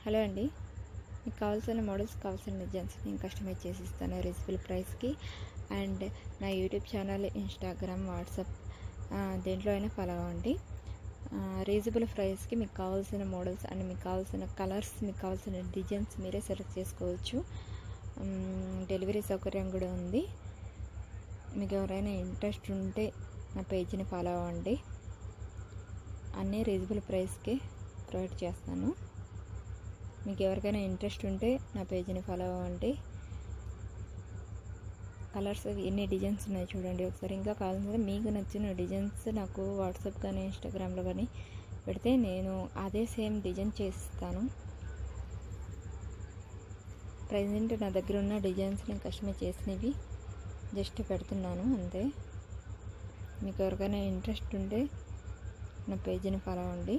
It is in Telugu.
హలో అండి, మీకు కావాల్సిన మోడల్స్, కావాల్సిన డిజైన్స్ నేను కస్టమైజ్ చేసి ఇస్తాను రీజనబుల్ ప్రైస్కి. అండ్ నా యూట్యూబ్ ఛానల్, ఇన్స్టాగ్రామ్, వాట్సాప్ దేంట్లో అయినా ఫాలో అవ్వండి. రీజనబుల్ ప్రైస్కి మీకు కావాల్సిన మోడల్స్ అండ్ మీకు కావాల్సిన కలర్స్, మీకు కావాల్సిన డిజైన్స్ మీరే సెలెక్ట్ చేసుకోవచ్చు. డెలివరీ సౌకర్యం కూడా ఉంది. మీకు ఎవరైనా ఇంట్రెస్ట్ ఉంటే నా పేజీని ఫాలో అవ్వండి. అన్నీ రీజనబుల్ ప్రైస్కి ప్రొవైడ్ చేస్తాను. మీకు ఎవరికైనా ఇంట్రెస్ట్ ఉంటే నా పేజీని ఫాలో అవ్వండి. కలర్స్ ఎన్ని డిజైన్స్ ఉన్నాయి చూడండి ఒకసారి. ఇంకా కావాల్సింది మీకు నచ్చిన డిజైన్స్ నాకు వాట్సాప్ కానీ ఇన్స్టాగ్రామ్లో కానీ పెడితే నేను అదే సేమ్ డిజైన్ చేసిస్తాను. ప్రజెంట్ నా దగ్గర ఉన్న డిజైన్స్ నేను కస్టమైజ్ చేసినవి జస్ట్ పెడుతున్నాను అంతే. మీకు ఎవరికైనా ఇంట్రెస్ట్ ఉంటే నా పేజీని ఫాలో అవ్వండి.